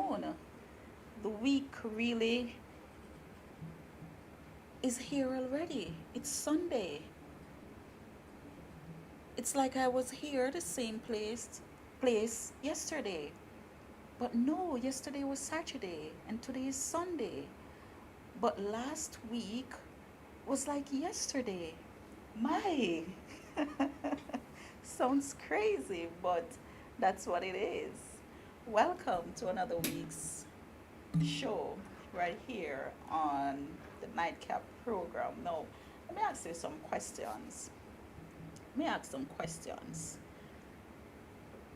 afternoon. The week really is here already. It's Sunday. It's like I was here the same place yesterday. But no, yesterday was Saturday and today is Sunday. But last week was like yesterday. My sounds crazy, but that's what it is. Welcome to another week's show right here on the Nightcap program. Now, let me ask you some questions. Let me ask some questions.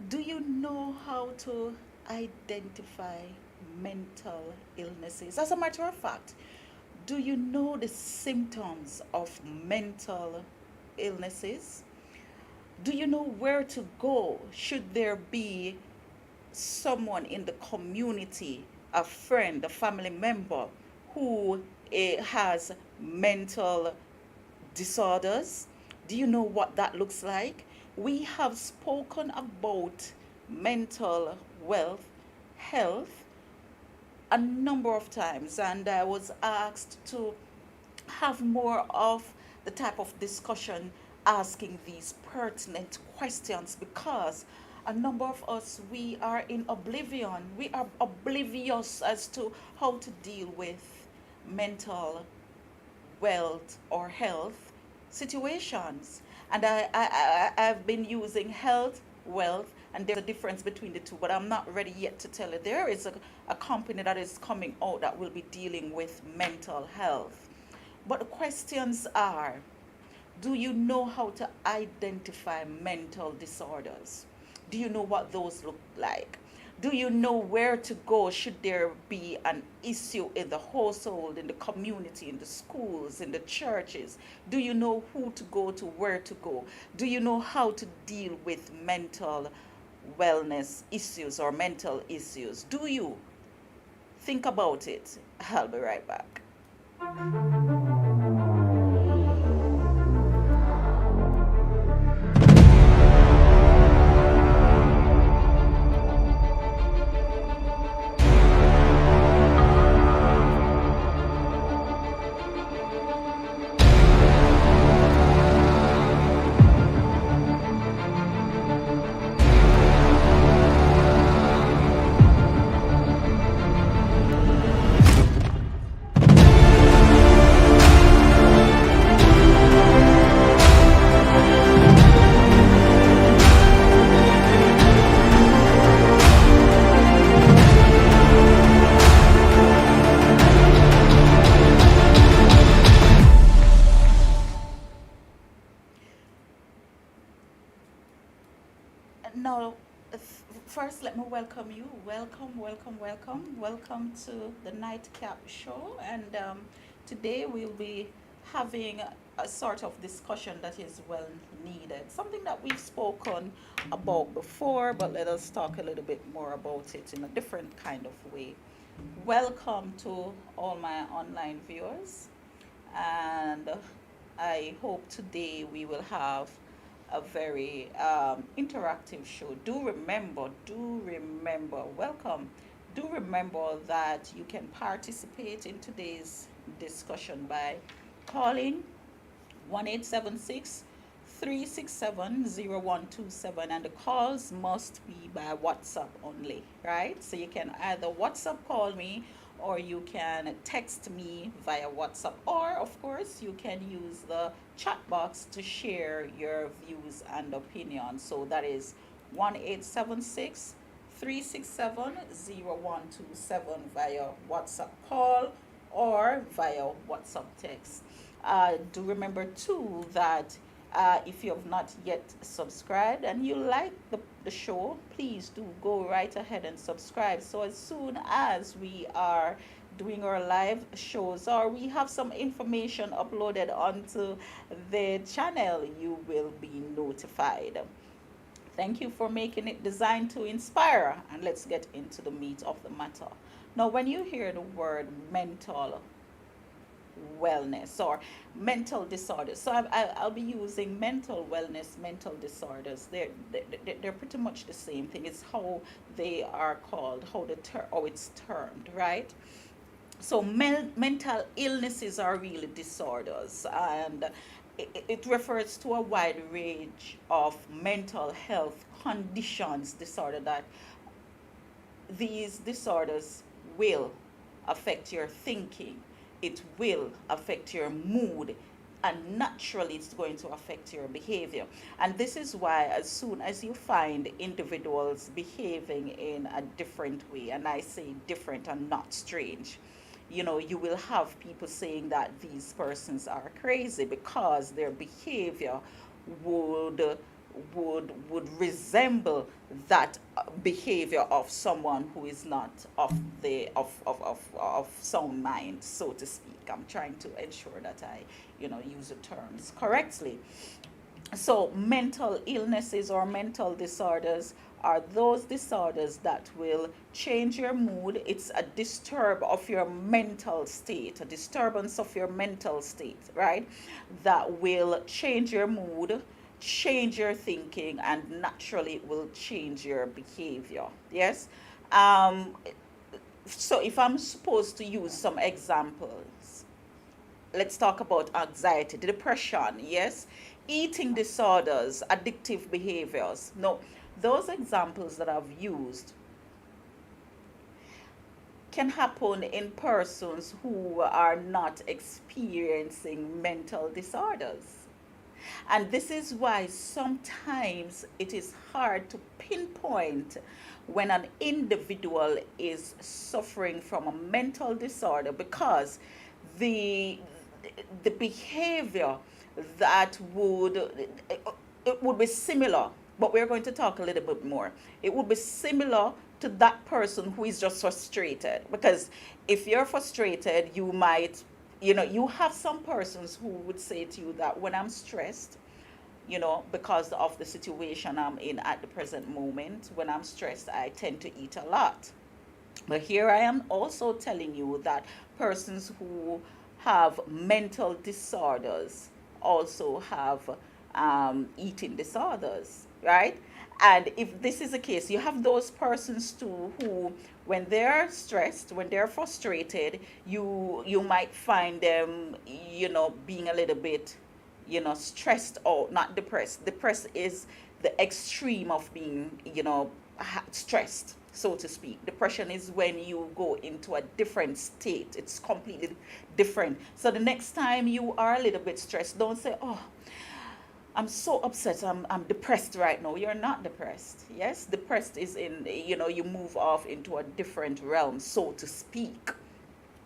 Do you know how to identify mental illnesses? As a matter of fact, do you know the symptoms of mental illnesses? Do you know where to go should there be someone in the community, a friend, a family member who has mental disorders? Do you know what that looks like? We have spoken about mental wealth, health a number of times, and I was asked to have more of the type of discussion asking these pertinent questions because a number of us, we are in oblivion. We are oblivious as to how to deal with mental wealth or health situations. And I've been using health, wealth, and there's a difference between the two, but I'm not ready yet to tell you. There is a company that is coming out that will be dealing with mental health. But the questions are, do you know how to identify mental disorders? Do you know what those look like? Do you know where to go should there be an issue in the household, in the community, in the schools, in the churches? Do you know who to go to, where to go? Do you know how to deal with mental wellness issues or mental issues? Do you? Think about it. I'll be right back. Now, first, let me welcome you. Welcome, welcome, welcome. Welcome to the Nightcap Show. And today we'll be having a sort of discussion that is well needed. Something that we've spoken about before, but let us talk a little bit more about it in a different kind of way. Welcome to all my online viewers. And I hope today we will have a very interactive show. Do remember, welcome. Do remember that you can participate in today's discussion by calling 1-876-367-0127, and the calls must be by WhatsApp only, right? So you can either WhatsApp call me or you can text me via WhatsApp, or of course you can use the chat box to share your views and opinions. So that is 1-876-367-0127 via WhatsApp call or via WhatsApp text. Do remember too that if you have not yet subscribed and you like the show, please do go right ahead and subscribe. So as soon as we are doing our live shows or we have some information uploaded onto the channel, you will be notified. Thank you for making it designed to inspire. And let's get into the meat of the matter. Now, when you hear the word mental wellness or mental disorders. So I'll be using mental wellness, mental disorders. They're pretty much the same thing. It's how they are called, how it's termed, right? So mental illnesses are really disorders, and it refers to a wide range of mental health conditions, disorder that these disorders will affect your thinking, it will affect your mood, and naturally it's going to affect your behavior. And this is why, as soon as you find individuals behaving in a different way, and I say different and not strange, you will have people saying that these persons are crazy because their behavior would would resemble that behavior of someone who is not of sound mind, so to speak. I'm trying to ensure that I use the terms correctly. So mental illnesses or mental disorders are those disorders that will change your mood. It's a disturb of your mental state, a disturbance of your mental state, right? That will change your mood, change your thinking, and naturally it will change your behavior. Yes. Um, so if I'm supposed to use some examples, let's talk about anxiety, depression, yes, eating disorders, addictive behaviors. No, those examples that I've used can happen in persons who are not experiencing mental disorders. And this is why sometimes it is hard to pinpoint when an individual is suffering from a mental disorder, because the the behavior that it would be similar, but we're going to talk a little bit more. It would be similar to that person who is just frustrated, because if you're frustrated, you might, you have some persons who would say to you that when I'm stressed, because of the situation I'm in at the present moment, when I'm stressed, I tend to eat a lot. But here I am also telling you that persons who have mental disorders also have eating disorders, right? And if this is the case, you have those persons too who, when they're stressed, when they're frustrated, you might find them, being a little bit, stressed out, not depressed. Depressed is the extreme of being, stressed, so to speak. Depression is when you go into a different state. It's completely different. So the next time you are a little bit stressed, don't say, oh, I'm so upset. I'm depressed right now. You're not depressed. Yes, depressed is in, you move off into a different realm, so to speak,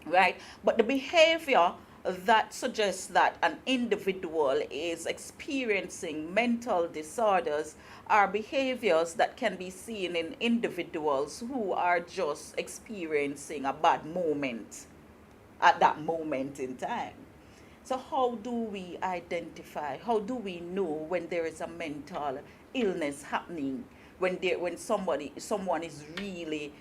right? But the behavior that suggests that an individual is experiencing mental disorders are behaviors that can be seen in individuals who are just experiencing a bad moment at that moment in time. So how do we identify? How do we know when there is a mental illness happening? When someone is really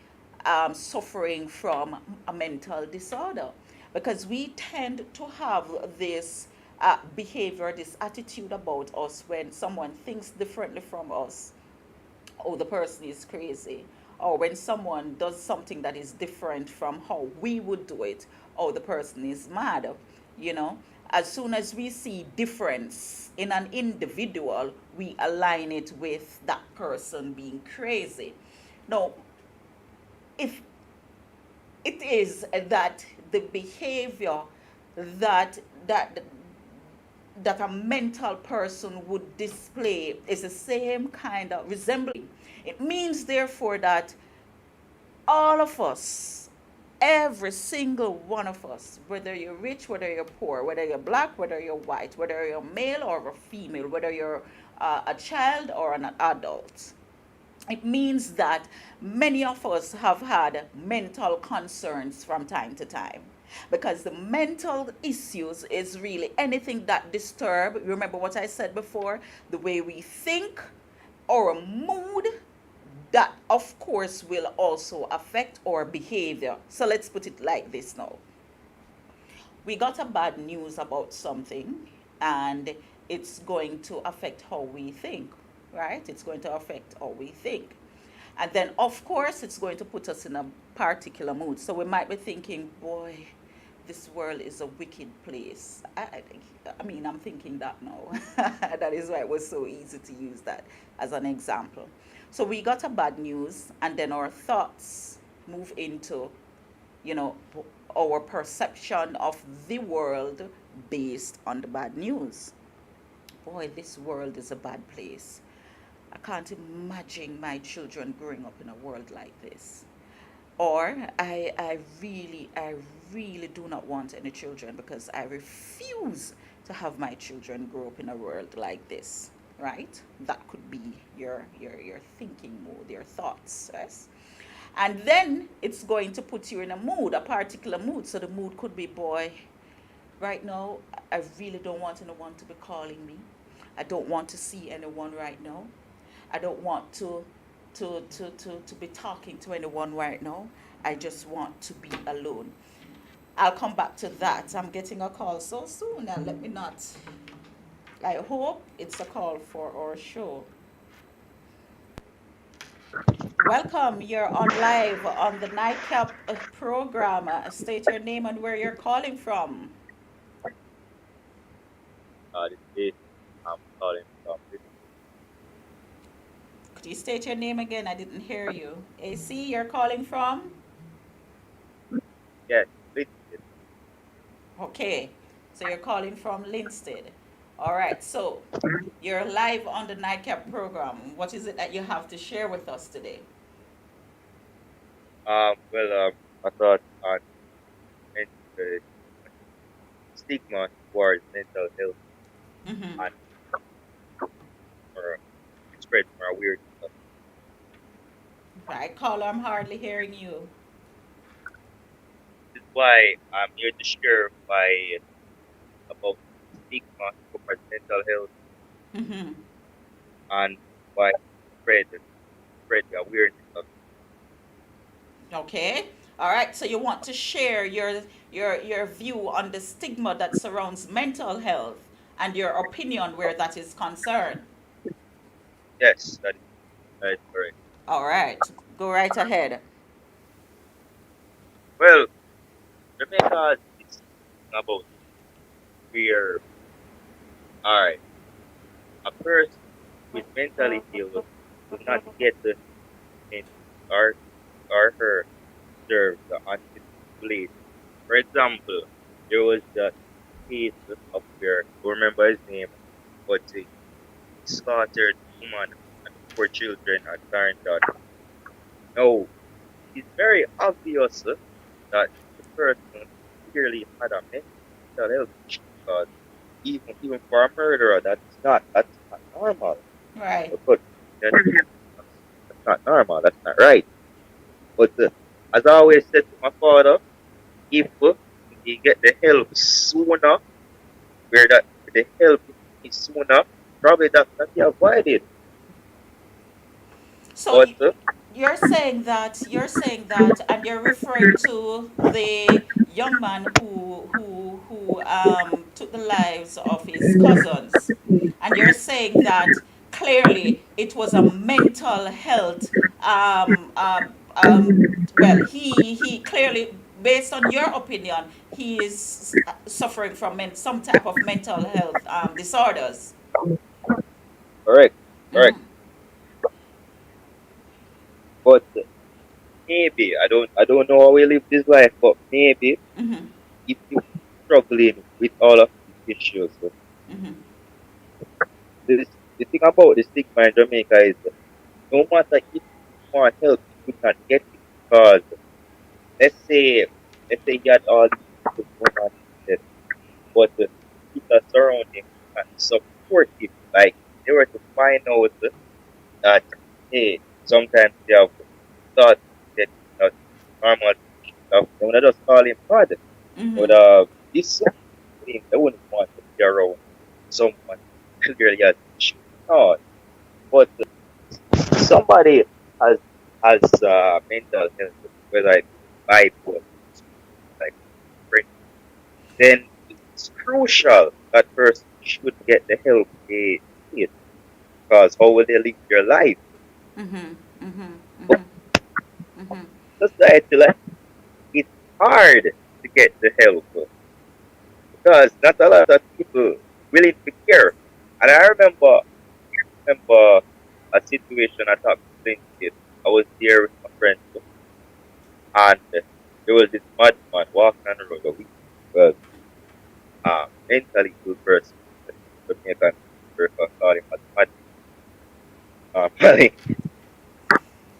suffering from a mental disorder? Because we tend to have this behavior, this attitude about us when someone thinks differently from us. Oh, the person is crazy. Or when someone does something that is different from how we would do it, oh, the person is mad. You know, as soon as we see difference in an individual, we align it with that person being crazy. Now, if it is that the behavior that that that a mental person would display is the same kind of resembling, it means therefore that all of us, every single one of us, whether you're rich, whether you're poor, whether you're black, whether you're white, whether you're male or a female, whether you're a child or an adult, it means that many of us have had mental concerns from time to time, because the mental issues is really anything that disturb, remember what I said before, the way we think, our mood, that of course will also affect our behavior. So let's put it like this now. we got a bad news about something, and it's going to affect how we think, right? It's going to affect how we think. And then, of course, it's going to put us in a particular mood. So we might be thinking, boy, this world is a wicked place. I mean, I'm thinking that now. That is why it was so easy to use that as an example. So we got a bad news, and then our thoughts move into, you know, our perception of the world based on the bad news. Boy, this world is a bad place. I can't imagine my children growing up in a world like this. Or I really do not want any children because I refuse to have my children grow up in a world like this. Right? That could be your thinking mode, your thoughts. Yes? And then it's going to put you in a mood, a particular mood. So the mood could be, boy, right now, I really don't want anyone to be calling me. I don't want to see anyone right now. I don't want to be talking to anyone right now. I just want to be alone. I'll come back to that. I'm getting a call so soon. Now, let me not. I hope it's a call for our show. Welcome. You're on live on the Nightcap program. State your name and where you're calling from. This is I'm calling from this. Could you state your name again? I didn't hear you. AC, you're calling from? Yes, this is Okay. So you're calling from Linstead. All right. So you're live on the Nightcap program. What is it that you have to share with us today? I thought on mental stigma towards mental health Mm-hmm. and or spread more weird stuff. Right, caller, I'm hardly hearing you. This is why I'm here to share by about stigma towards mental health Mm-hmm. and why spread the awareness of Okay. All right. So you want to share your view on the stigma that surrounds mental health and your opinion where that is concerned. yes, that is correct. All right. Go right ahead. Well, Jamaica is about where alright, a person with mentally ill will not get the in or her served until. For example, there was the case of where I remember his name, but he slaughtered woman and four children and granddaughter. Now, it's very obvious that the person clearly had a mental health issue because even for a murderer, that's not normal. Right. But that's not normal. That's not right. But as I always said to my father, if you get the help sooner, where that the help is sooner, probably that can be avoided. So But you're saying that, and you're referring to the young man who took the lives of his cousins, and you're saying that clearly it was a mental health. Um, um, um, well, he clearly, based on your opinion, he is suffering from some type of mental health disorders. correct, correct. Mm-hmm. But maybe I don't know how we live this life, but maybe Mm-hmm. if you're struggling with all of these issues, Mm-hmm. this the thing about the stigma in Jamaica is no matter if you want help, you could not get it because let's say you had all these women, but the people surrounding him not supportive. Like they were to find out that hey, sometimes they have thought that not normal stuff. They would just call him God. But Mm-hmm. this thing they wouldn't want to be around someone who really has issues. No, but somebody has mental health, whether it's bipolar, like then it's crucial that person should get the help they need. Because how will they live their life? Mhm. Mhm. But Mhm. Mhm. society, like, it's hard to get the help because not a lot of people willing to care. And I remember a situation I talked to it. I was there with my friend and there was this madman walking on the road. We was mentally ill person. Jamaican America call him as mad normally.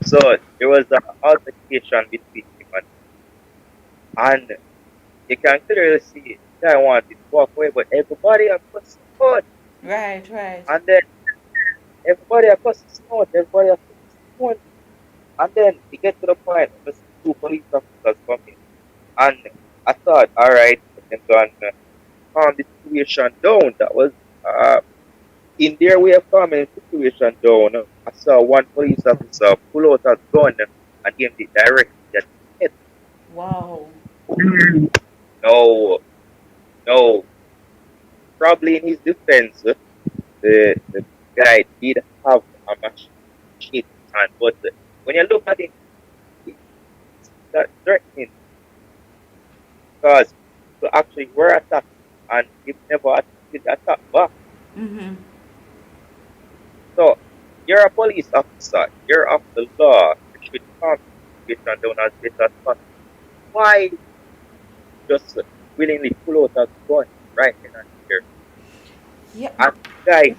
So there was an altercation between him and you can clearly see the guy wanted to walk away, but everybody are cussing out. Right. Right. And then everybody are cussing out, everybody are cussing out. And then it get to the point where two police officers come in. And I thought, all right, I'm going to calm the situation down. That was in their way of calming the situation down. I saw one police officer pull out a gun and aim it directly at his head. Wow. No, no. Probably in his defense, the guy did have a machine in his hand, but when you look at it, it's not threatening because people actually were attacked and he never attempted to attack back. Mhm. So you're a police officer, you're of the law, you should calm the situation down as best as possible. Why just willingly pull out a gun right then and there? Yeah. And the guy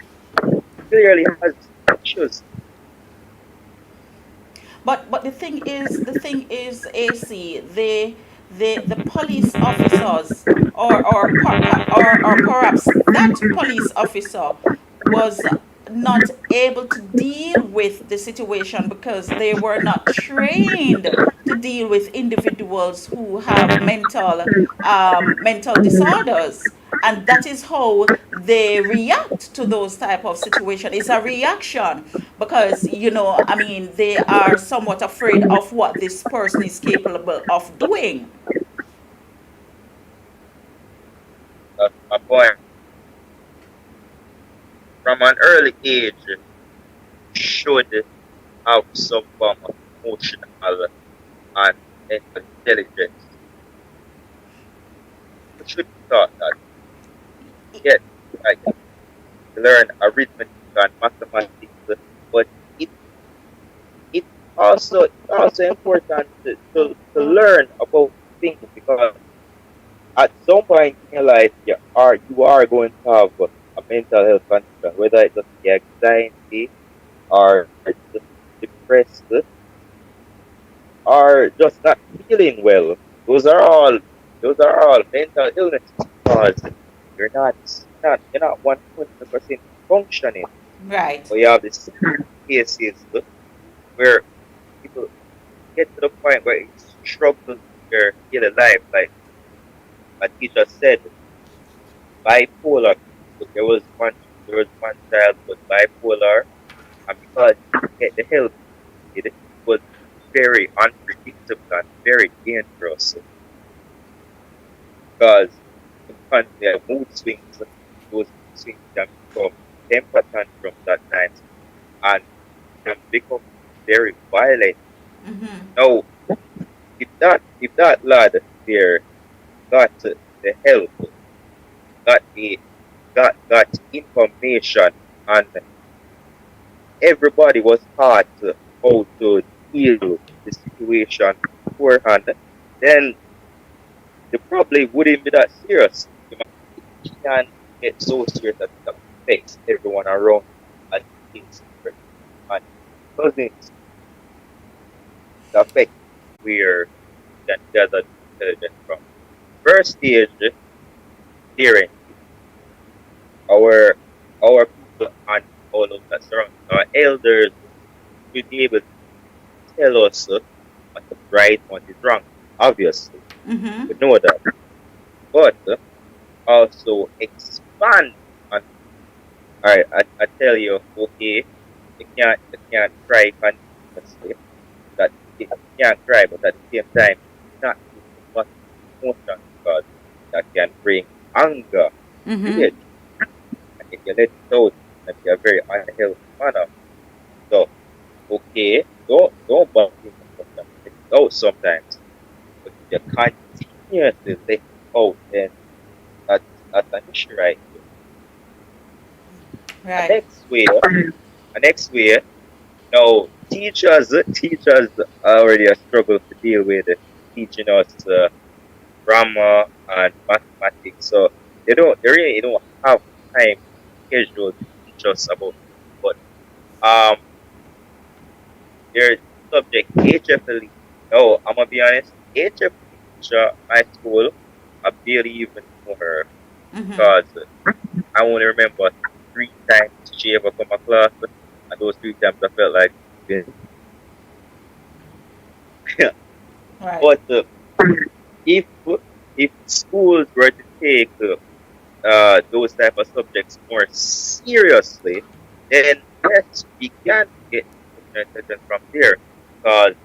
clearly has issues. But the thing is, AC, the police officers, or perhaps that police officer was not able to deal with the situation because they were not trained to deal with individuals who have mental disorders, and that is how they react to those type of situation. It's a reaction because, I mean, they are somewhat afraid of what this person is capable of doing. That's my point. From an early age, should have some form of emotional and mental intelligence. You should be taught that. Yes, like learn arithmetic and mathematics, but it it's also important to learn about things because at some point in your life you are going to have a mental health condition, whether it just be anxiety or just depressed or just not feeling well. Those are all those are all mental illnesses because you're not 100% functioning. Right. But you have these cases where people get to the point where it struggles with their daily life. Like my teacher said, bipolar. There was one child with bipolar, and because he didn't get the help it was very unpredictable and very dangerous because sometimes there are mood swings. Those mood swings can become temper tantrums at times and can become very violent. Mm-hmm. Now, if that lad there got the help, got the got information, and everybody was taught how to deal the situation beforehand, then the problem wouldn't be that serious. It can get so serious that it affects everyone around and it's and cousins affect where you can gather intelligence from. First stage, parents, our our people and all of that surround our elders should be able to tell us what is right, what is wrong. Obviously, Mm-hmm. we know that, but also expand on. Alright, I tell you, okay, you can't cry continuously. That you can't cry, but at the same time, not too much emotion because that can bring anger, Mm-hmm. rage, and if you let it out in a very unhealthy manner. So, okay, don't bottle it up sometimes. Let it out sometimes. But if you continuously let it out, then that's that's an issue right here. And Right. next way, now teachers already struggle to deal with teaching us grammar and mathematics. So they really don't have time schedule to teach us about it. But um their subject HFLE. No, I'm gonna be honest, HFLE teacher my school I barely even know her Mm-hmm. because I only remember 3 times she ever come to class, and those 3 times I felt like Right. but if if schools were to take those type of subjects more seriously, then yes, we can get professional attention from there. Because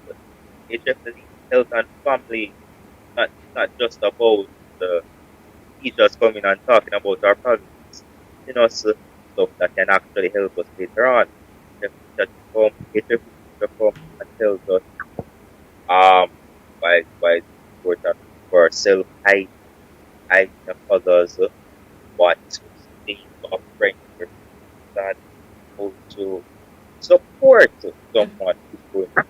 HFLE, health and family, not just about the teachers coming and talking about our problems, you know, stuff that can actually help us later on. HFLE teacher come and tells us why it's important for self hygiene of others, what state of friendship that how to support someone who's going through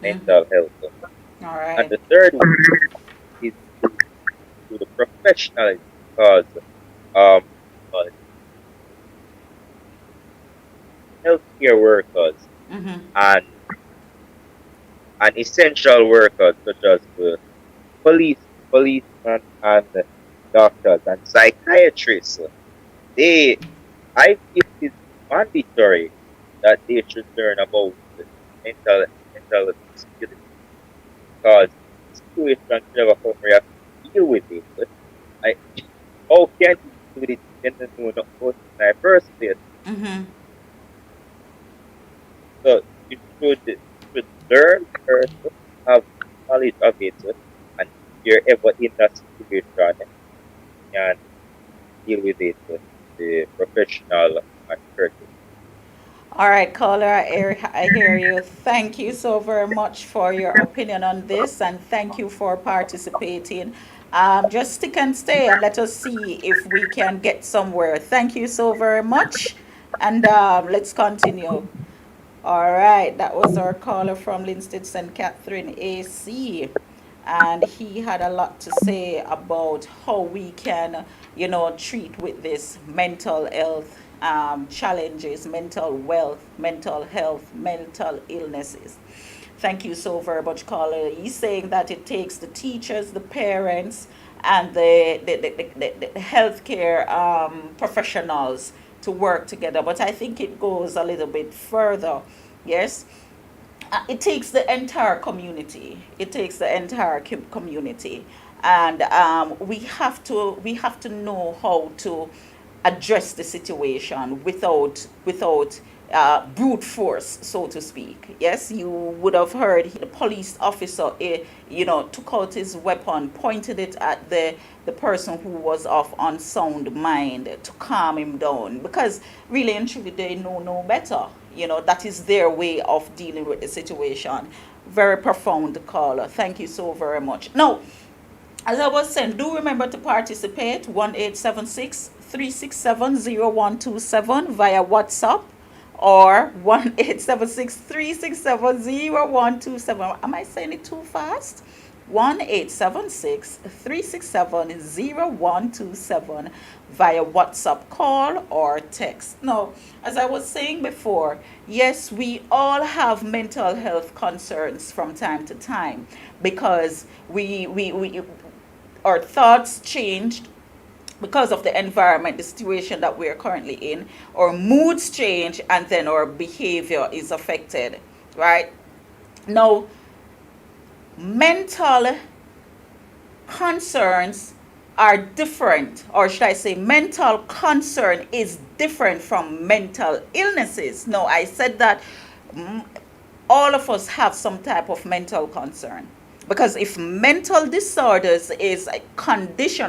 Mm-hmm. mental health. All And right. the third one is to the professionalism because um uh, healthcare workers Mm-hmm. and essential workers such as the police policemen and doctors and psychiatrists, they I feel it is mandatory that they should learn about the mental disability because situation should never come where you have to deal with it. I, how can you deal with it if you don't know nothing about it in the first place? Mm-hmm. So you should learn first, have knowledge of it, and if you're ever in that situation, you can deal with it the professional and courteous. All right, caller, I hear you. Thank you so very much for your opinion on this, and thank you for participating. Just stick and stay, and let us see if we can get somewhere. Thank you so very much, and let's continue. All right, that was our caller from Linstead St. Catherine AC. And he had a lot to say about how we can, treat with this mental health challenges, mental wealth, mental health, mental illnesses. Thank you so very much, caller. He's saying that it takes the teachers, the parents, and the healthcare professionals to work together. But I think it goes a little bit further. Yes, it takes the entire community. It takes the entire community, and we have to know how to address the situation without brute force, so to speak. Yes, you would have heard the police officer, took out his weapon, pointed it at the person who was of unsound mind to calm him down, because really and truly they know no better. That is their way of dealing with the situation. Very profound caller. Thank you so very much. Now, as I was saying, do remember to participate. 1-877-367-0127 via WhatsApp, or 1-876-367-0127. Am I saying it too fast? 1-876-367-0127 via WhatsApp call or text. Now, as I was saying before, yes, we all have mental health concerns from time to time, because we our thoughts changed because of the environment, the situation that we are currently in. Our moods change, and then our behavior is affected, right? Now, mental concerns are different, or should I say, mental concern is different from mental illnesses. No, I said that all of us have some type of mental concern, Because if mental disorders is a condition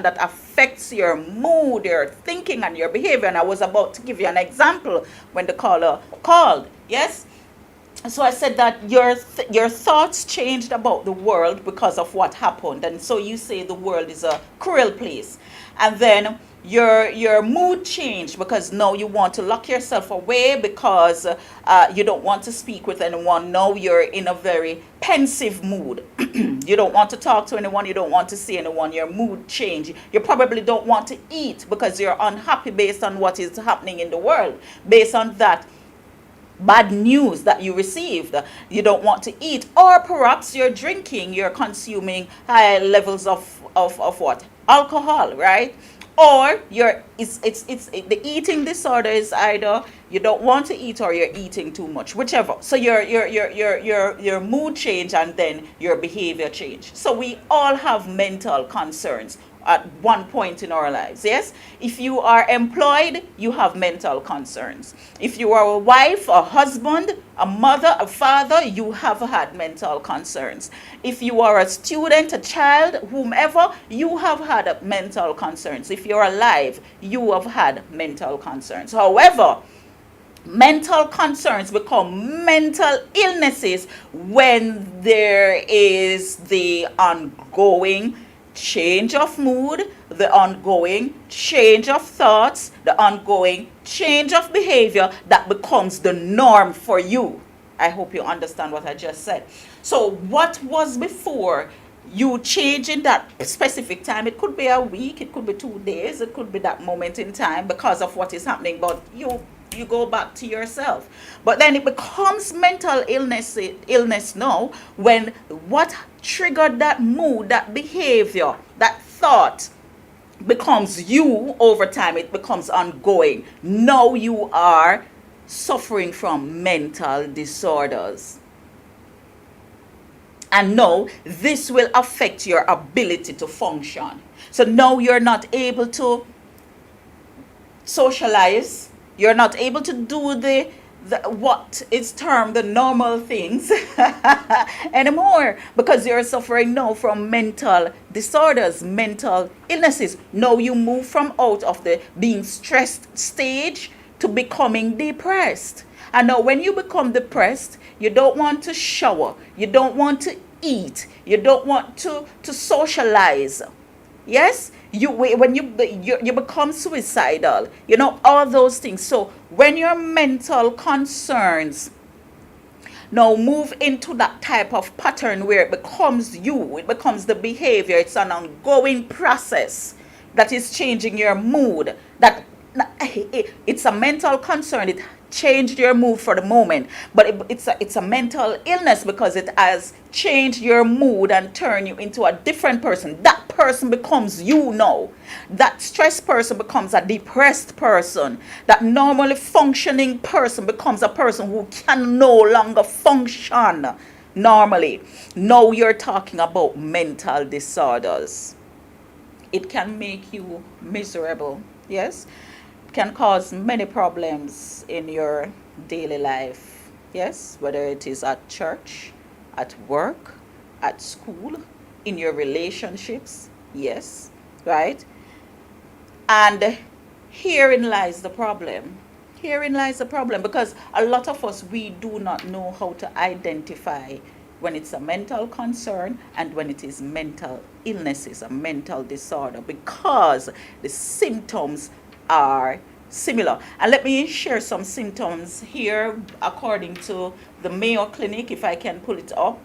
that affects your mood, your thinking, and your behavior, and I was about to give you an example when the caller called, yes? So I said that your thoughts changed about the world because of what happened, and so you say the world is a cruel place, and then your mood changed because now you want to lock yourself away because you don't want to speak with anyone. Now you're in a very pensive mood. You don't want to talk to anyone. You don't want to see anyone. Your mood changed. You probably don't want to eat because you're unhappy based on what is happening in the world, based on that bad news that you received. You don't want to eat, or perhaps you're drinking, you're consuming high levels of what, alcohol, right? Or it's the eating disorder is either you don't want to eat or you're eating too much, whichever. So your mood change and then your behavior change. So we all have mental concerns at one point in our lives. Yes, if you are employed, you have mental concerns. If you are a wife, a husband, a mother, a father, you have had mental concerns. If you are a student, a child, whomever, you have had mental concerns. If you're alive, you have had mental concerns. However, mental concerns become mental illnesses when there is the ongoing change of mood, the ongoing change of thoughts, the ongoing change of behavior that becomes the norm for you. I hope you understand what I just said. So what was before you change in that specific time, it could be a week, it could be 2 days, it could be that moment in time because of what is happening, but you go back to yourself. But then it becomes mental illness now when what triggered that mood, that behavior, that thought becomes you over time. It becomes ongoing. Now you are suffering from mental disorders. And no, this will affect your ability to function. So now you're not able to socialize. You're not able to do the what is termed the normal things anymore because you're suffering now from mental disorders, mental illnesses. Now you move from out of the being stressed stage to becoming depressed. And now when you become depressed, you don't want to shower, you don't want to eat, you don't want to socialize. Yes, when you become suicidal, all those things. So when your mental concerns now move into that type of pattern where it becomes you, it becomes the behavior, it's an ongoing process that is changing your mood, that it's a mental concern. It changed your mood for the moment, but it's a mental illness because it has changed your mood and turned you into a different person. That person becomes you now. That stressed person becomes a depressed person. That normally functioning person becomes a person who can no longer function normally. Now you're talking about mental disorders. It can make you miserable. Yes, can cause many problems in your daily life. Yes, whether it is at church, at work, at school, in your relationships. Yes, right? And herein lies the problem. Herein lies the problem because a lot of us, we do not know how to identify when it's a mental concern and when it is mental illnesses, a mental disorder, because the symptoms are similar. And let me share some symptoms here according to the Mayo Clinic, if I can pull it up.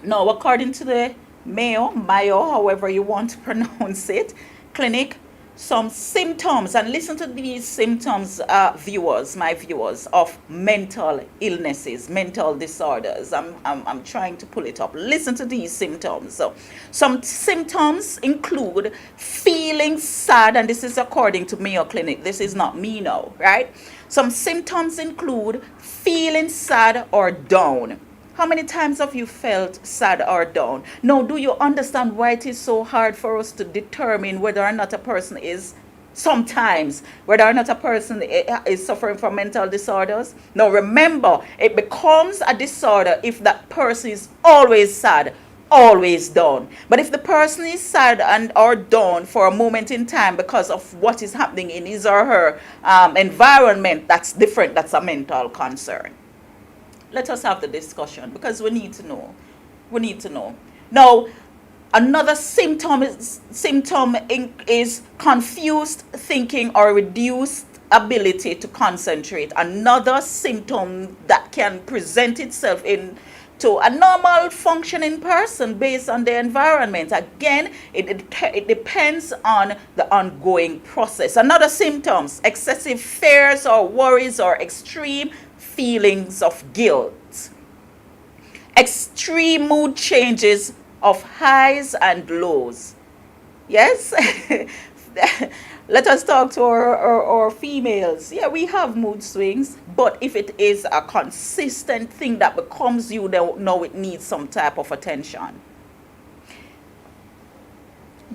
Now, according to the Mayo, however you want to pronounce it, clinic, some symptoms, and listen to these symptoms, my viewers, of mental illnesses, mental disorders. I'm trying to pull it up. Listen to these symptoms. So, some symptoms include feeling sad, and this is according to Mayo Clinic. This is not me now, right? Some symptoms include feeling sad or down. How many times have you felt sad or down? Now, do you understand why it is so hard for us to determine whether or not a person is sometimes, whether or not a person is suffering from mental disorders. Now remember, it becomes a disorder if that person is always sad, always down. But if the person is sad and or down for a moment in time because of what is happening in his or her environment, that's different. That's a mental concern. Let us have the discussion because we need to know. We need to know. Now, another symptom is confused thinking or reduced ability to concentrate. Another symptom that can present itself in to a normal functioning person based on the environment. Again, it depends on the ongoing process. Another symptoms, excessive fears or worries or extreme feelings of guilt. Extreme mood changes of highs and lows. Yes? Let us talk to our females. Yeah, we have mood swings, but if it is a consistent thing that becomes you, then know it needs some type of attention.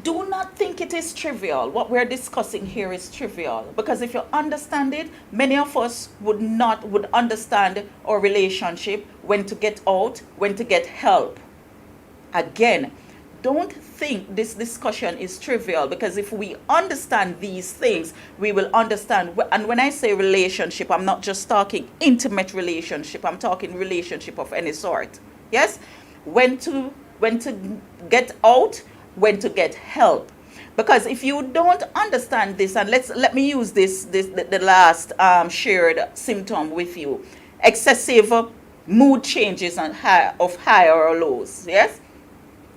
Do not think it is trivial. What we're discussing here is trivial because if you understand it, many of us would understand our relationship, when to get out, when to get help. Again, don't think this discussion is trivial because if we understand these things, we will understand. And when I say relationship, I'm not just talking intimate relationship. I'm talking relationship of any sort. Yes, when to get out, when to get help. Because if you don't understand this, and let me use the last shared symptom with you, excessive mood changes and high or lows. Yes,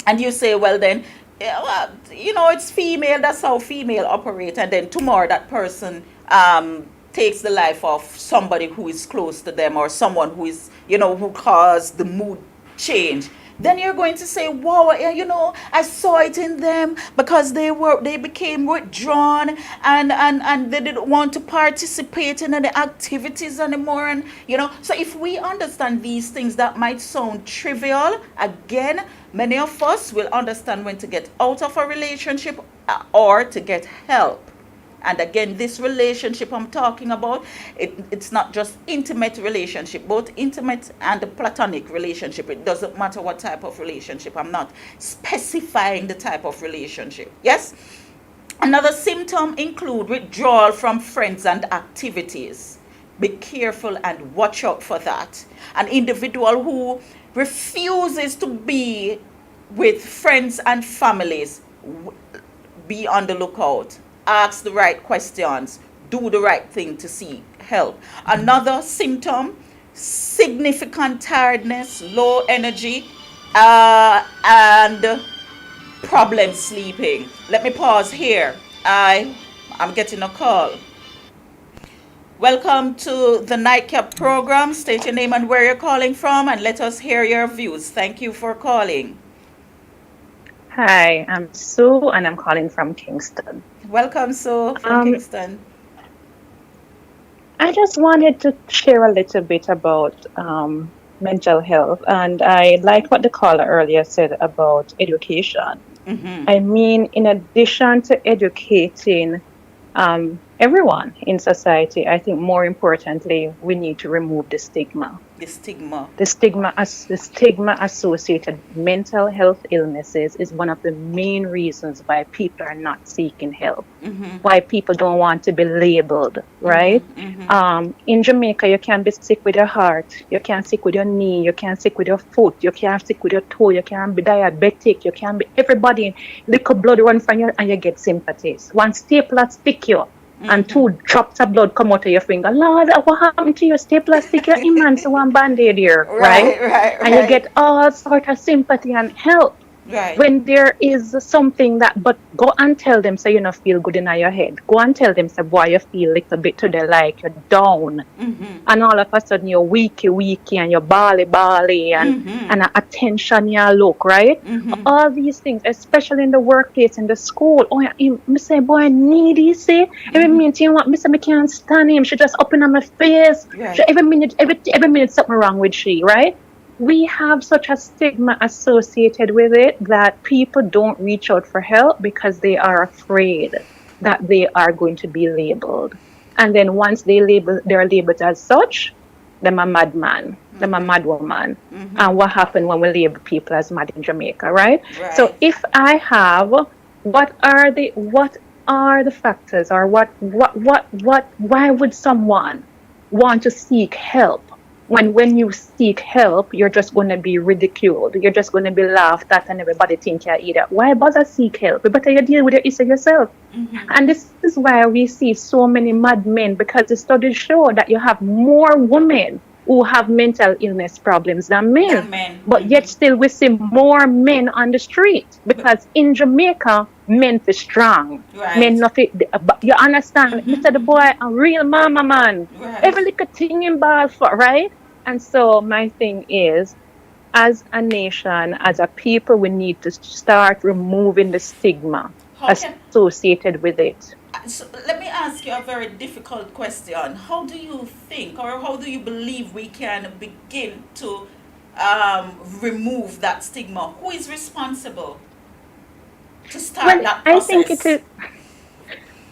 and you say, well then, yeah, well, it's female, that's how female operate, and then tomorrow that person takes the life of somebody who is close to them or someone who is, who caused the mood change. Then you're going to say, wow, I saw it in them because they became withdrawn and they didn't want to participate in any activities anymore. And so if we understand these things that might sound trivial, again, many of us will understand when to get out of a relationship or to get help. And again, this relationship I'm talking about, it's not just intimate relationship, both intimate and platonic relationship. It doesn't matter what type of relationship. I'm not specifying the type of relationship. Yes? Another symptom include withdrawal from friends and activities. Be careful and watch out for that. An individual who refuses to be with friends and families, be on the lookout. Ask the right questions, do the right thing to seek help. Another symptom, significant tiredness, low energy, and problem sleeping. Let me pause here. I'm getting a call. Welcome to the Nightcap program. State your name and where you're calling from and let us hear your views. Thank you for calling. Hi, I'm Sue and I'm calling from Kingston. Welcome, Sue, from Kingston. I just wanted to share a little bit about mental health, and I liked what the caller earlier said about education. I mean, in addition to educating everyone in society, I think more importantly, we need to remove the stigma. The stigma. The stigma associated with mental health illnesses is one of the main reasons why people are not seeking help. Why people don't want to be labeled, right? In Jamaica, you can be sick with your heart, you can sick with your knee, you can sick with your foot, you can sick with your toe, you can be diabetic, you can be everybody. Little blood run from you and you get sympathies. One stapler stick you. And 2 drops of blood come out of your finger. Lord, what happened to your stapler stick? Your immense one band-aid here, right? And you get all sort of sympathy and help. Right. When there is something that, but go and tell them so you don't feel good in your head. Go and tell them, say, boy, you feel a little bit today like you're down. And all of a sudden you're weaky, and you're bally, and attention you look, right? All these things, especially in the workplace, in the school. Oh, yeah, me say, boy, I need you, see? Every minute you want, me say, me can't stand him. She just open on my face. Right. She, every minute something wrong with she, right? We have such a stigma associated with it that people don't reach out for help because they are afraid. that they are going to be labeled. And then once they're labeled as such, them a madman, them a mad woman. And what happened when we label people as mad in Jamaica, right? So Right. if I have, what are the factors, or why would someone want to seek help, when you seek help, you're just going to be ridiculed, you're just going to be laughed at, and everybody think you're idiot? Why bother seek help? You better you deal with your issue yourself. And this is why we see so many mad men, because the studies show that you have more women who have mental illness problems than men. That men. But yet still we see more men on the street, because in Jamaica, men feel strong. Right. Men nothing, you understand? Mr. The boy, a real mama man. Right. Every little thing in ball for, right? And so my thing is, as a nation, as a people, we need to start removing the stigma How can associated with it. So let me ask you a very difficult question. How do you think, or how do you believe we can begin to remove that stigma? Who is responsible to start Well, that I think it process? is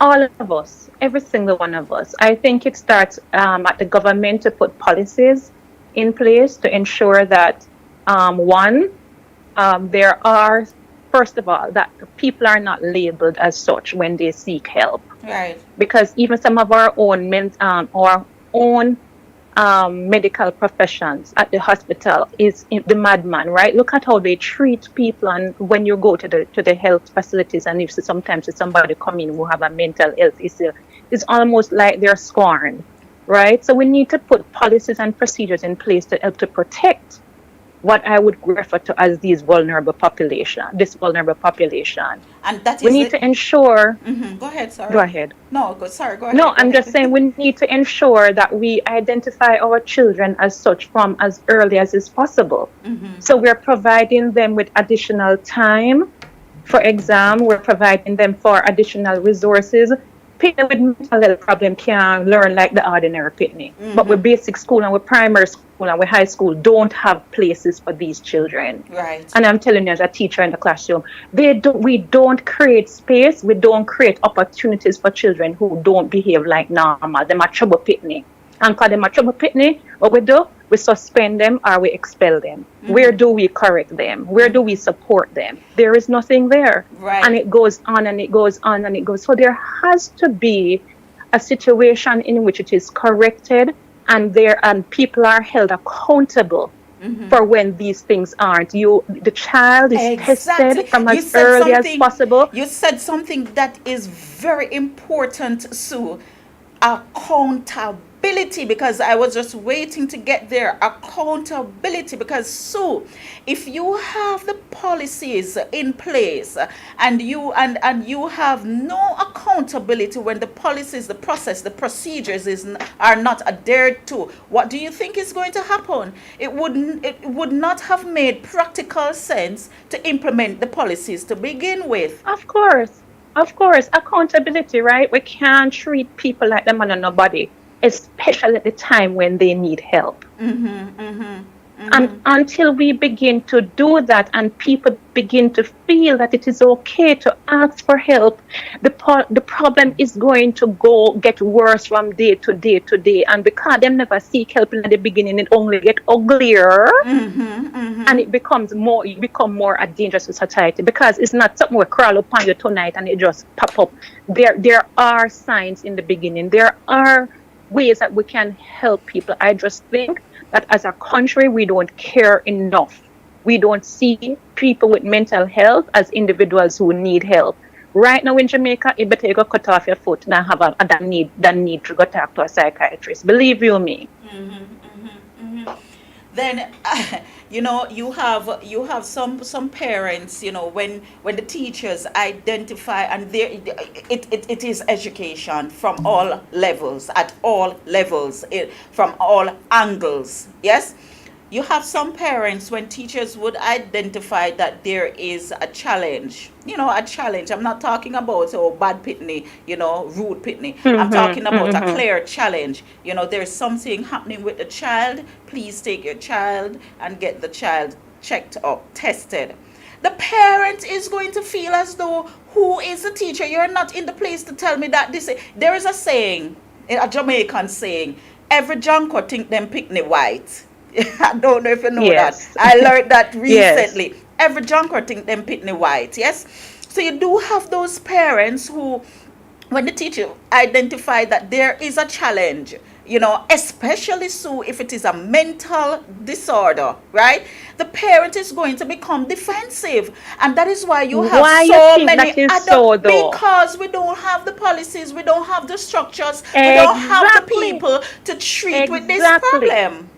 all of us, every single one of us. I think it starts at the government to put policies in place to ensure that, one, there are, first of all, that people are not labeled as such when they seek help. Right. Because even some of our own medical professions at the hospital is the madman, right? Look at how they treat people, and when you go to the health facilities, and if sometimes if somebody come in who have a mental health issue, it's almost like they're scorned, right? So we need to put policies and procedures in place to help to protect what I would refer to as this vulnerable population. And that We is need it. to ensure. Go ahead, Go sorry. ahead. No, go sorry, go No, ahead, go I'm just saying ahead. we need to ensure that we identify our children as such from as early as is possible. So we're providing them with additional time for exam, we're providing them for additional resources. People with mental health problem can learn like the ordinary pitney. But with basic school and with primary school and with high school don't have places for these children. Right. And I'm telling you, as a teacher in the classroom, we don't create space, we don't create opportunities for children who don't behave like normal. Them are trouble pitney. And because them are trouble pitney, what we do, we suspend them or we expel them. Where do we correct them? Where do we support them? There is nothing there. Right. And it goes on and it goes on and it goes. So there has to be a situation in which it is corrected, and people are held accountable for when these things aren't. The child is tested Exactly. from You as said early as something. possible. You said something that is very important, Sue. Accountability, because I was just waiting to get there. Accountability, because Sue, if you have the policies in place and you have no accountability when the policies, the process, the procedures are not adhered to, what do you think is going to happen? It would not have made practical sense to implement the policies to begin with. Of course. Of course. Accountability, right? We can't treat people like them on nobody, especially at the time when they need help. And until we begin to do that and people begin to feel that it is okay to ask for help, the problem is going to get worse from day to day to day. And because them never seek help in the beginning, it only get uglier, and it become more a danger to society, because it's not something we crawl upon you tonight and it just pop up. There are signs in the beginning. There are ways that we can help people. I just think that as a country, we don't care enough. We don't see people with mental health as individuals who need help. Right now in Jamaica, it better you go cut off your foot than have that need to go talk to a psychiatrist. Believe you me. Then you have some parents, when the teachers identify, and there it is education from all levels, at all levels, from all angles. Yes, you have some parents, when teachers would identify that there is a challenge, I'm not talking about bad pitney, rude pitney. I'm talking about a clear challenge. There's something happening with the child. Please take your child and get the child checked up, tested. The parent is going to feel as though, who is the teacher? You're not in the place to tell me that this. There is a saying, a Jamaican saying, every junker think them picnic white. I don't know if you know that. Yes. I learned that Yes. recently. Every junker think them picnic white. Yes. So you do have those parents who, when the teacher identify that there is a challenge, especially so if it is a mental disorder, right? The parent is going to become defensive, and that is why you have Why you so think many that is adults, so though? because we don't have the policies, we don't have the structures, we don't have the Exactly. people to treat with this Exactly. problem.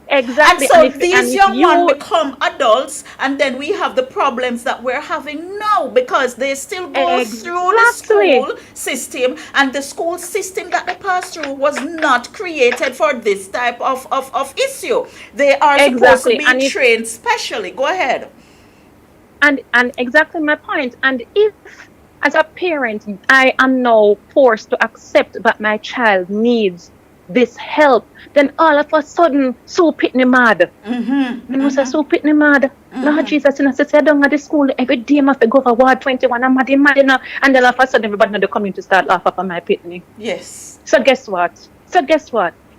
And Exactly. And so if these young ones you become adults, and then we have the problems that we're having now because they still go through the exactly. school system, and the school system that they pass through was not created for this type of issue. They are supposed to Exactly. be trained specially. Go ahead. And exactly my point. And if as a parent I am now forced to accept that my child needs this help, then all of a sudden so pitney mad. Me know say so pitney mad. Lord Jesus, I say down at the school every day I have to go for Ward 21. I'm mad, and then all of a sudden everybody in the community start laughing at my pitney. Yes. So guess what?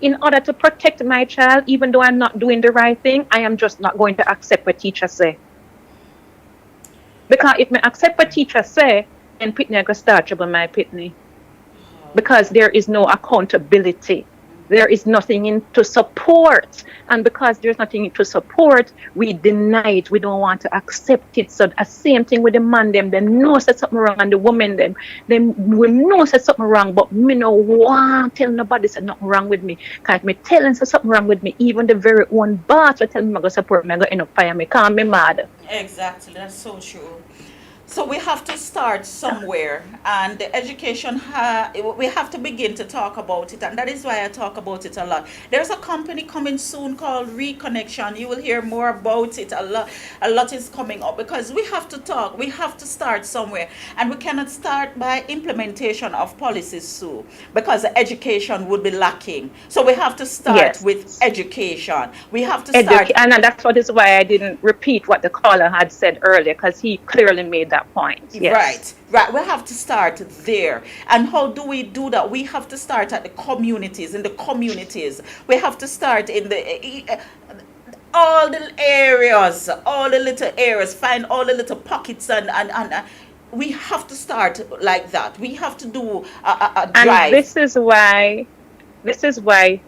In order to protect my child, even though I'm not doing the right thing, I am just not going to accept what teacher say. Because if I accept what teacher say, then pitney I go start trouble my pitney. Because there is no accountability. There is nothing in to support. And because there's nothing to support, we deny it. We don't want to accept it. So the same thing with the man, them know say something wrong, and the woman, them we know say something wrong, but me no want tell nobody say nothing wrong with me. Because me telling say something wrong with me, even the very own boss will tell me I go support me, I go end up fire me, can't be mad. Exactly, that's so true. So we have to start somewhere, and the education we have to begin to talk about it, and that is why I talk about it a lot. There's a company coming soon called Reconnection. You will hear more about it. A lot is coming up because we have to talk. We have to start somewhere, and we cannot start by implementation of policies soon because the education would be lacking. So we have to start with Yes. education. We have to start. And that's what is why I didn't repeat what the caller had said earlier, because he clearly made that point. Yes. Right, right. We have to start there. And how do we do that? We have to start at the communities, in the communities. We have to start in the all the areas, all the little areas, find all the little pockets, and we have to start like that. We have to do a And drive. this is why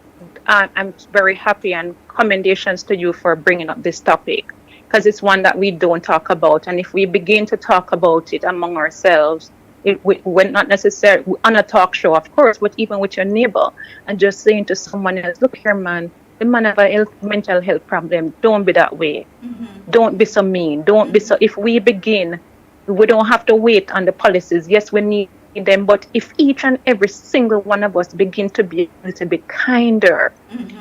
I'm very happy, and commendations to you for bringing up this topic, because it's one that we don't talk about. And if we begin to talk about it among ourselves, we're not necessarily on a talk show, of course, but even with your neighbor, and just saying to someone else, look here, man, the man have a mental health problem. Don't be that way. Don't be so mean. Don't be so. If we begin, we don't have to wait on the policies. Yes, we need them, but if each and every single one of us begin to be a little bit kinder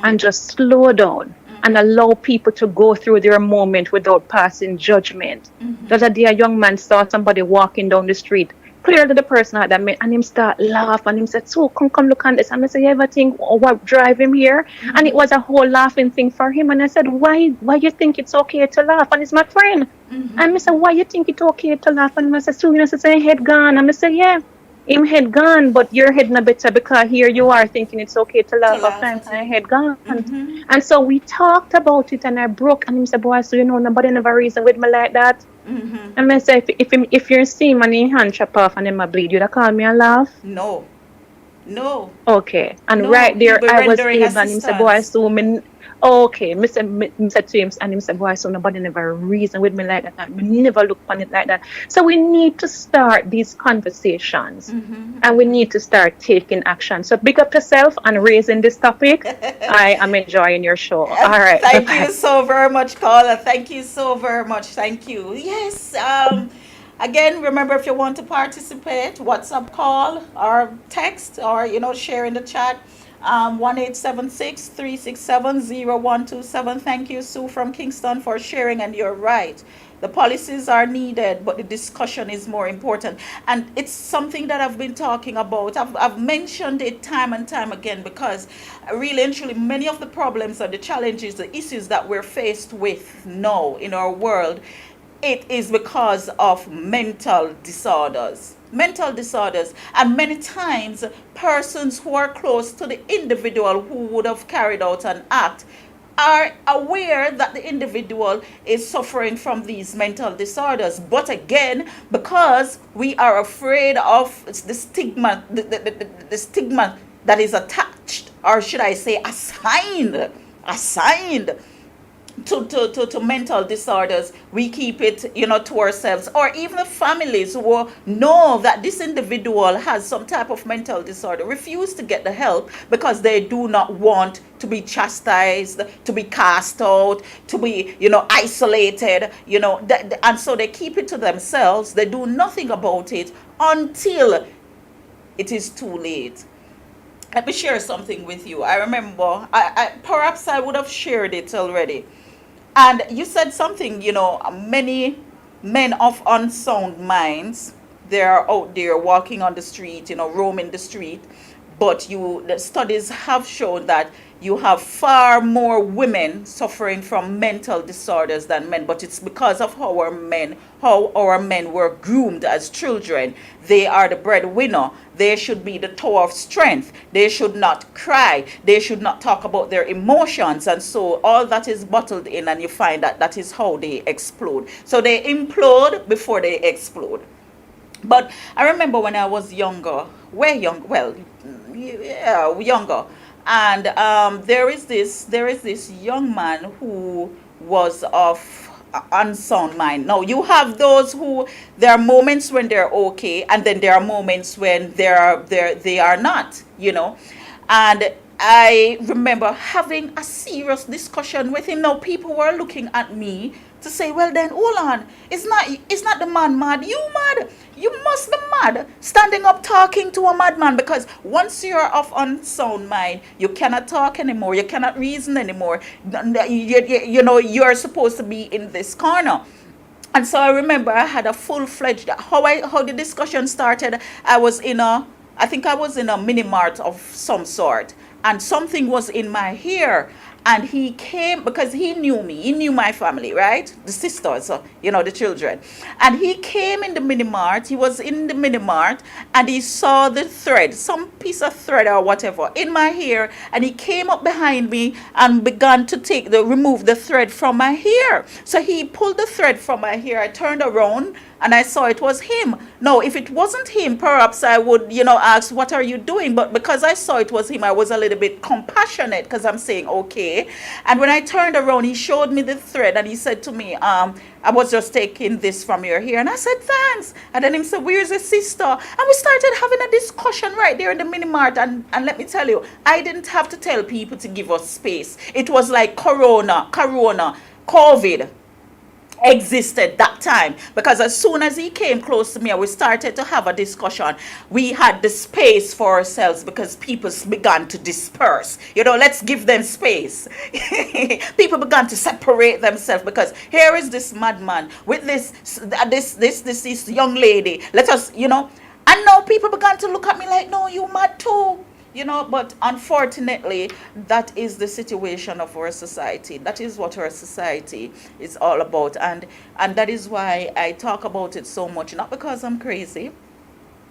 and just slow down and allow people to go through their moment without passing judgment. The other day, a young man saw somebody walking down the street. Clearly, the person had that man, and him start laugh, and him said, "So come look on this." And I said, "You ever think what drive him here?" And it was a whole laughing thing for him. And I said, "Why you think it's okay to laugh?" And it's my friend. And I said, "Why you think it's okay to laugh?" And I said, "So you know, say head gone." And I said, "Yeah, him head gone, but your head no better, because here you are thinking it's okay to To laugh after laugh I'm at it. head gone." And so we talked about it, and I broke, and he said, "Boy, so you know nobody never reason with me like that." And I said, if you're seeing and your hand chop off and then I bleed, you'd call me and laugh. No, no, Okay. And no. right You'll there be I was rendering able, and him said, "Boy, assistance. so me okay." Me said to him, and him said, "Boy, so nobody never reason with me like that. And me never look on it like that." So we need to start these conversations, and we need to start taking action. So big up yourself and raising this topic. I am enjoying your show. All right. Bye Thank you bye. so very much, caller. Thank you so very much. Thank you. Yes. Again, remember, if you want to participate, WhatsApp call or text, or share in the chat. 1-876-367-0127. Thank you, Sue from Kingston, for sharing. And you're right. The policies are needed, but the discussion is more important. And it's something that I've been talking about. I've mentioned it time and time again, because really and truly, many of the problems and the challenges, the issues that we're faced with now in our world it is because of mental disorders. Mental disorders, and many times persons who are close to the individual who would have carried out an act are aware that the individual is suffering from these mental disorders, but again, because we are afraid of the stigma, the stigma that is attached, or should I say assigned to mental disorders, we keep it, to ourselves, or even the families who know that this individual has some type of mental disorder refuse to get the help because they do not want to be chastised, to be cast out, to be, isolated, and so they keep it to themselves. They do nothing about it until it is too late. Let me share something with you. I remember, perhaps I would have shared it already. And you said something, many men of unsound minds, they are out there walking on the street, roaming the street. But the studies have shown that you have far more women suffering from mental disorders than men. But it's because of how our men were groomed as children. They are the breadwinner. They should be the tower of strength. They should not cry. They should not talk about their emotions. And so all that is bottled in, and you find that is how they explode. So they implode before they explode. But I remember when I was younger, younger, and there is this young man who was of unsound mind. Now you have those who, there are moments when they're okay, and then there are moments when they are not, and I remember having a serious discussion with him. Now people were looking at me to say, well then, hold on, it's not the man mad, you mad, you must be mad, standing up talking to a madman, because once you're of unsound mind, you cannot talk anymore, you cannot reason anymore, you're supposed to be in this corner. And so I remember I had a full-fledged, how the discussion started. I think I was in a mini mart of some sort, and something was in my hair. And he came because he knew me, he knew my family, right? The sisters, the children. And he came in the mini mart, he was in the mini mart, and he saw the thread, some piece of thread or whatever, in my hair. And he came up behind me and began to remove the thread from my hair. So he pulled the thread from my hair. I turned around and I saw it was him. Now, if it wasn't him, perhaps I would, ask, what are you doing? But because I saw it was him, I was a little bit compassionate, because I'm saying, okay. And when I turned around, he showed me the thread and he said to me, I was just taking this from your hair. And I said, thanks. And then he said, where's your sister? And we started having a discussion right there in the mini mart. And let me tell you, I didn't have to tell people to give us space. It was like Corona, COVID existed that time, because as soon as he came close to me and we started to have a discussion, we had the space for ourselves, because people began to disperse. Let's give them space. People began to separate themselves, because here is this madman with this young lady. Let us, and now people began to look at me like, no, you mad too. But unfortunately, that is the situation of our society. That is what our society is all about. And that is why I talk about it so much. Not because I'm crazy,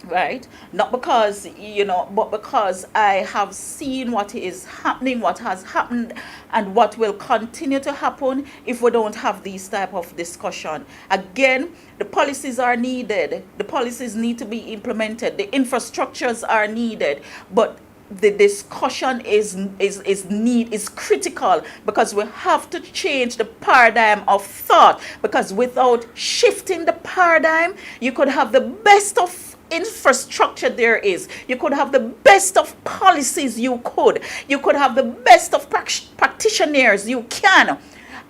right? Not because, but because I have seen what is happening, what has happened, and what will continue to happen if we don't have these type of discussion. Again, the policies are needed. The policies need to be implemented. The infrastructures are needed. But the discussion is critical, because we have to change the paradigm of thought, because without shifting the paradigm, you could have the best of infrastructure there is, you could have the best of policies, you could have the best of practitioners you can,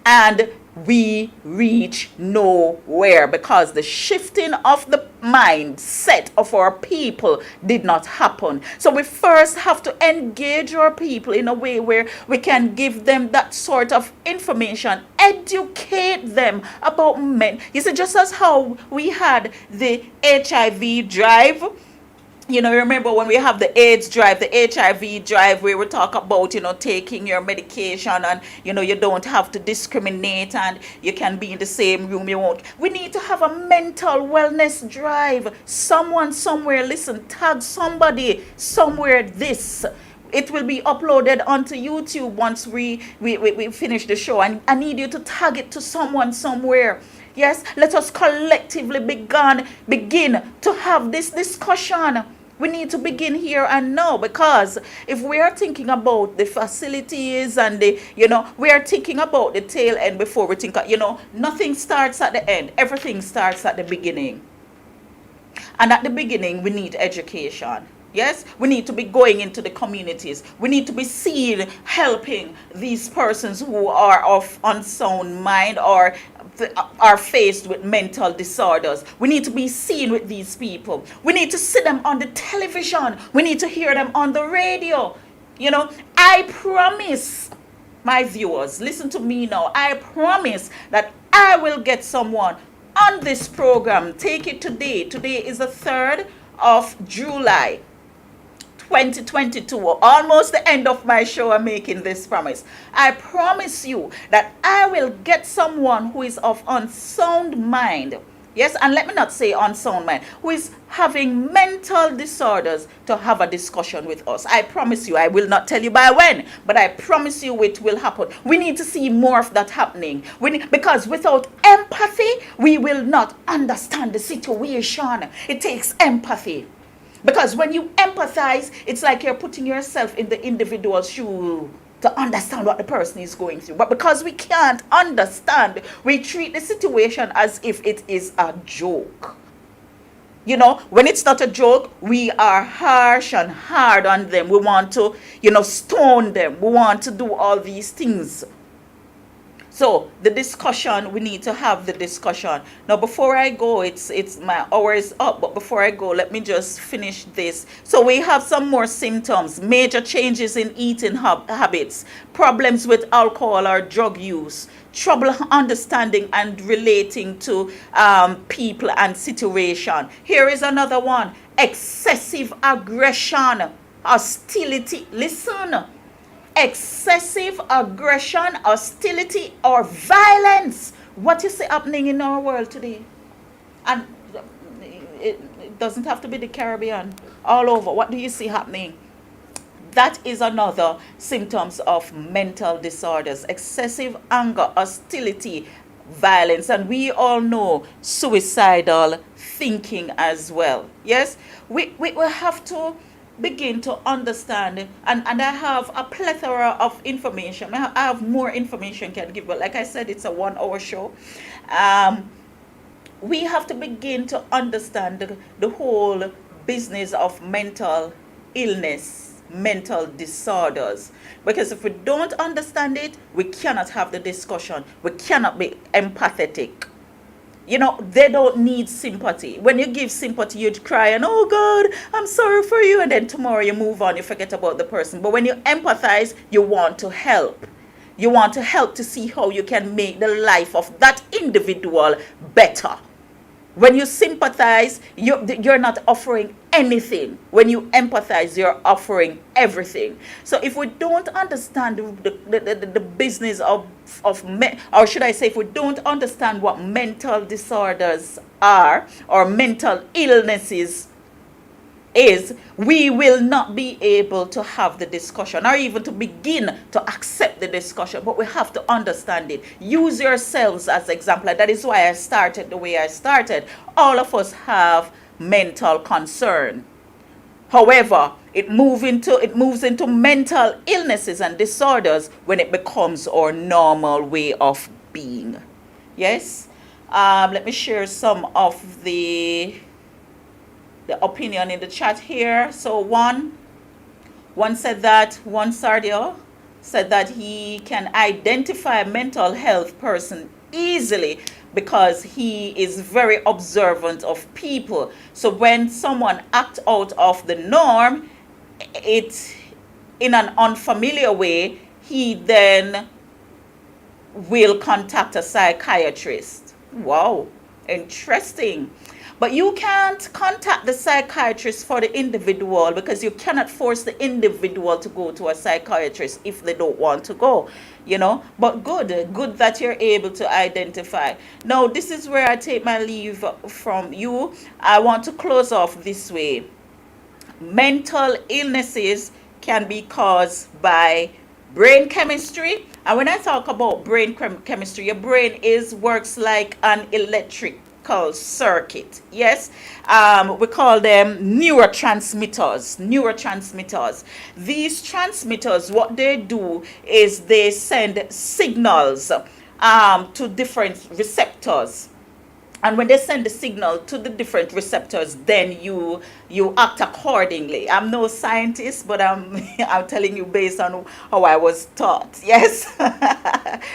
and we reach nowhere, because the shifting of the mindset of our people did not happen. So we first have to engage our people in a way where we can give them that sort of information, educate them about men. You see, just as how we had the HIV drive, Remember when we have the AIDS drive, the HIV drive, where we talk about, taking your medication, and, you don't have to discriminate, and you can be in the same room, you won't. We need to have a mental wellness drive. Someone somewhere, listen, tag somebody somewhere this. It will be uploaded onto YouTube once we finish the show. And I need you to tag it to someone somewhere. Yes, let us collectively begin to have this discussion. We need to begin here and now, because if we are thinking about the facilities and we are thinking about the tail end before we think, nothing starts at the end. Everything starts at the beginning. And at the beginning, we need education. Yes, we need to be going into the communities. We need to be seen helping these persons who are of unsound mind or are faced with mental disorders. We need to be seen with these people. We need to see them on the television. We need to hear them on the radio. I promise my viewers, listen to me now. I promise that I will get someone on this program. Take it today. Today is the 3rd of July. 2022, almost the end of my show. I'm making this promise. I promise you that I will get someone who is of unsound mind. Yes, and let me not say unsound mind, who is having mental disorders, to have a discussion with us. I promise you. I will not tell you by when, but I promise you it will happen. We need to see more of that happening. Because without empathy, we will not understand the situation. It takes empathy. Because when you empathize, it's like you're putting yourself in the individual's shoe to understand what the person is going through. But because we can't understand, we treat the situation as if it is a joke. When it's not a joke, we are harsh and hard on them. We want to, stone them. We want to do all these things. So the discussion, we need to have the discussion. Now, before I go, it's my hour is up, but before I go, let me just finish this. So we have some more symptoms: major changes in eating habits, problems with alcohol or drug use, trouble understanding and relating to people and situation. Here is another one: excessive aggression, hostility. Listen. Excessive aggression, hostility, or violence. What you see happening in our world today? And it doesn't have to be the Caribbean. All over. What do you see happening? That is another symptoms of mental disorders. Excessive anger, hostility, violence. And we all know suicidal thinking as well. Yes? We have to begin to understand, and I have a plethora of information. I have more information can give, but like I said, it's a 1 hour show. We have to begin to understand the whole business of mental illness, mental disorders, because if we don't understand it, we cannot have the discussion. We cannot be empathetic. They don't need sympathy. When you give sympathy, you'd cry and, oh God, I'm sorry for you. And then tomorrow you move on, you forget about the person. But when you empathize, you want to help. You want to help to see how you can make the life of that individual better. When you sympathize, you're not offering anything. When you empathize, you're offering everything. So if we don't understand the business or should I say, if we don't understand what mental disorders are or mental illnesses is, we will not be able to have the discussion or even to begin to accept the discussion. But we have to understand it. Use yourselves as example. That is why I started the way I started. All of us have mental concern. However, it moves into mental illnesses and disorders when it becomes our normal way of being. Yes? Let me share some of the opinion in the chat here. So one said that, one Sardio said that he can identify a mental health person easily because he is very observant of people. So when someone acts out of the norm, it in an unfamiliar way, he then will contact a psychiatrist. Wow, interesting. But you can't contact the psychiatrist for the individual, because you cannot force the individual to go to a psychiatrist if they don't want to go, But good that you're able to identify. Now, this is where I take my leave from you. I want to close off this way. Mental illnesses can be caused by brain chemistry. And when I talk about brain chemistry, your brain works like an electrical circuit. Yes, we call them neurotransmitters. These transmitters, what they do is they send signals to different receptors, and when they send the signal to the different receptors, then you act accordingly. I'm no scientist, but I'm I'm telling you based on how I was taught. Yes.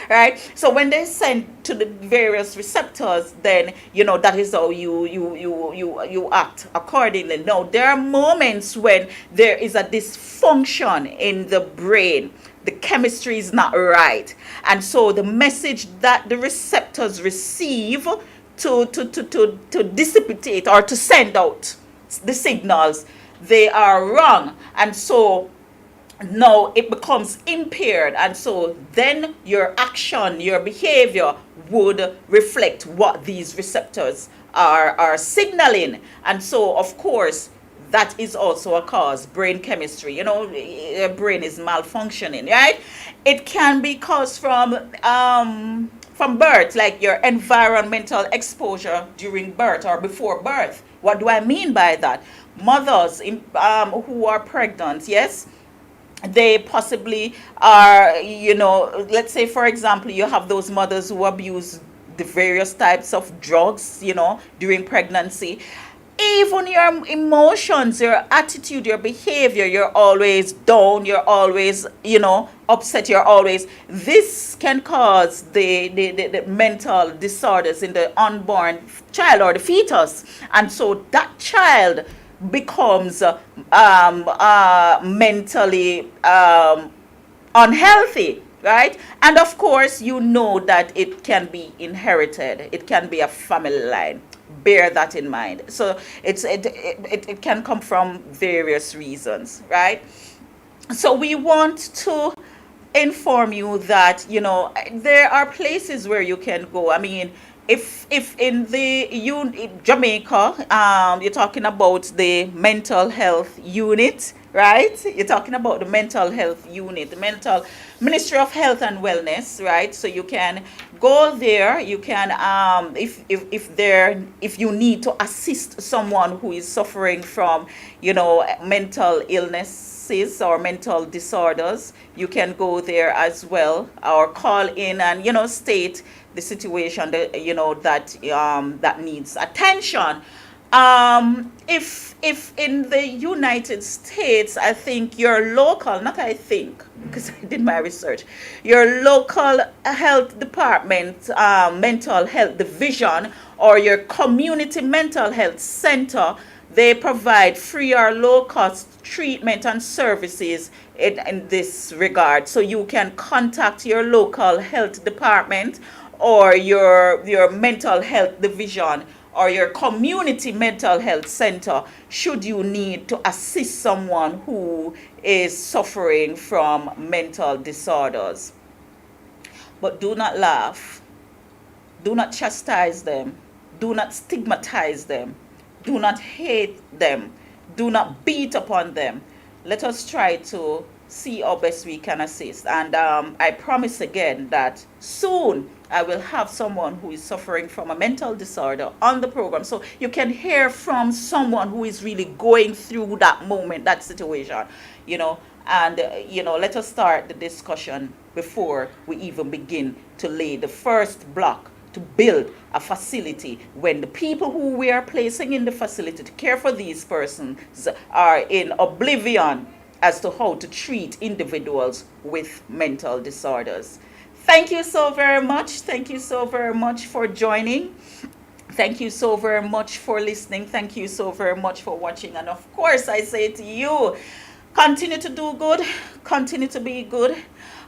Right. So when they send to the various receptors, then that is how you act accordingly. Now, there are moments when there is a dysfunction in the brain. The chemistry is not right, and so the message that the receptors receive to dissipate or to send out the signals, they are wrong, and so now it becomes impaired, and so then your action, your behavior would reflect what these receptors are signaling. And so, of course, that is also a cause. Brain chemistry, your brain is malfunctioning, right? It can be caused from birth, like your environmental exposure during birth or before birth. What do I mean by that? Mothers who are pregnant, yes, they possibly are, let's say, for example, you have those mothers who abuse the various types of drugs, during pregnancy. Even your emotions, your attitude, your behavior, you're always down, you're always, upset, you're always, this can cause the mental disorders in the unborn child or the fetus. And so that child becomes mentally unhealthy, right? And of course, that it can be inherited. It can be a family line. Bear that in mind. So it can come from various reasons, right? So we want to inform you that there are places where you can go. I mean, if in Jamaica, you're talking about the mental health unit, right? You're talking about the mental health unit, the mental Ministry of Health and Wellness, right? So you can go there. You can, if you need to assist someone who is suffering from, mental illnesses or mental disorders, you can go there as well, or call in and state the situation that that needs attention. If in the United States, I think your local, not I think, because I did my research, your local health department, mental health division, or your community mental health center, they provide free or low cost treatment and services in this regard. So you can contact your local health department or your mental health division or your community mental health center should you need to assist someone who is suffering from mental disorders. But do not laugh. Do not chastise them. Do not stigmatize them. Do not hate them. Do not beat upon them. Let us try to see how best we can assist. And I promise again that soon I will have someone who is suffering from a mental disorder on the program. So you can hear from someone who is really going through that moment, that situation, and, let us start the discussion before we even begin to lay the first block to build a facility, when the people who we are placing in the facility to care for these persons are in oblivion as to how to treat individuals with mental disorders. Thank you so very much. Thank you so very much for joining. Thank you so very much for listening. Thank you so very much for watching. And of course, I say to you, continue to do good, continue to be good,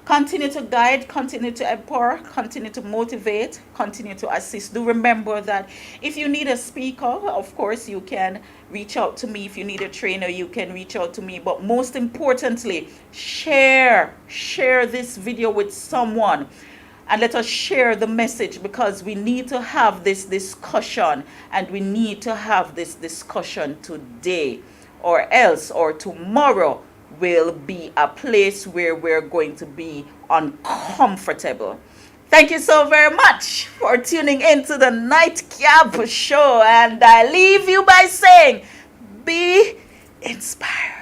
Continue to guide, continue to empower, continue to motivate, continue to assist. Do remember that if you need a speaker, of course, you can reach out to me. If you need a trainer, you can reach out to me. But most importantly, share this video with someone, and let us share the message, because we need to have this discussion, and we need to have this discussion today, or else, or tomorrow will be a place where we're going to be uncomfortable. Thank you so very much for tuning into the Nightcap Show, and I leave you by saying, be inspired.